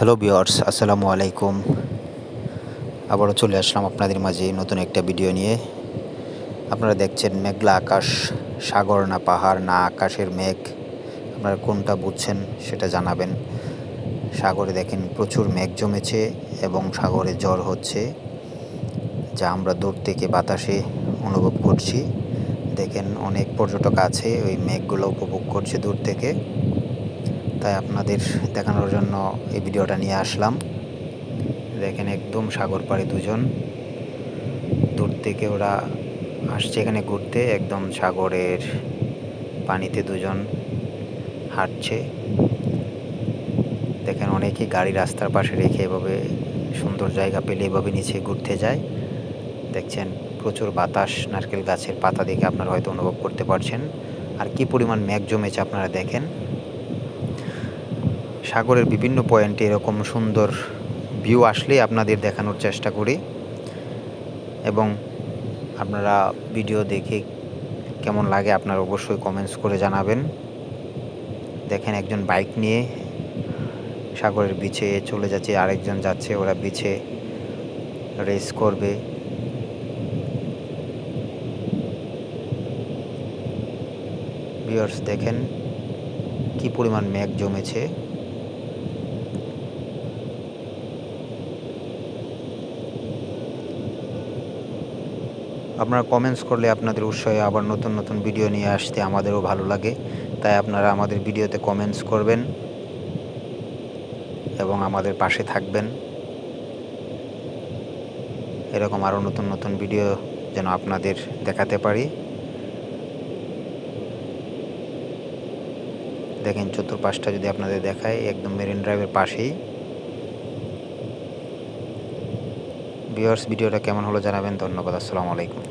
Hello viewers, আসসালামু আলাইকুম। আবারও চলে আসলাম আপনাদের মাঝে নতুন একটা ভিডিও নিয়ে। আপনারা দেখছেন মেঘলা আকাশ, সাগর না পাহাড় না আকাশের মেঘ, আপনারা কোনটা বুঝছেন সেটা জানাবেন। সাগরে দেখেন প্রচুর মেঘ জমেছে এবং সাগরে ঝড় হচ্ছে, যা আমরা দূর থেকে বাতাসে অনুভব করছি। দেখেন অনেক পর্যটক আছে ওই মেঘগুলো উপভোগ করছে দূর থেকে, তাই আপনাদের দেখানোর জন্য এই ভিডিওটা নিয়ে আসলাম। দেখেন একদম সাগর পাড়ে দুজন, দূর থেকে ওরা আসছে এখানে ঘুরতে। একদম সাগরের পানিতে দুজন হাঁটছে। দেখেন অনেকেই গাড়ি রাস্তার পাশে রেখে এভাবে সুন্দর জায়গা পেলে এভাবে নিচে ঘুরতে যায়। দেখছেন প্রচুর বাতাস, নারকেল গাছের পাতা দেখে আপনারা হয়তো অনুভব করতে পারছেন। আর কি পরিমাণ মেঘ জমেছে আপনারা দেখেন। সাগরের বিভিন্ন পয়েন্টে এরকম সুন্দর ভিউ আসলেই আপনাদের দেখানোর চেষ্টা করি, এবং আপনারা ভিডিও দেখে কেমন লাগে আপনারা অবশ্যই কমেন্টস করে জানাবেন। দেখেন একজন বাইক নিয়ে সাগরের বিচে চলে যাচ্ছে, আরেকজন যাচ্ছে, ওরা বিচে রেস করবে। ভিউয়ার্স দেখেন কি পরিমাণ মেঘ জমেছে। আপনারা কমেন্টস করলে আপনাদের উৎসাহে আবার নতুন নতুন ভিডিও নিয়ে আসতে আমাদেরও ভালো লাগে, তাই আপনারা আমাদের ভিডিওতে কমেন্টস করবেন এবং আমাদের পাশে থাকবেন। এরকম আরও নতুন নতুন ভিডিও যেন আপনাদের দেখাতে পারি। দেখেন চতুর্পাশটা যদি আপনাদের দেখায়, একদম মেরিন ড্রাইভের পাশেই। ভিউয়ার্স ভিডিওটা কেমন হলো জানাবেন। ধন্যবাদ। আসসালামু আলাইকুম।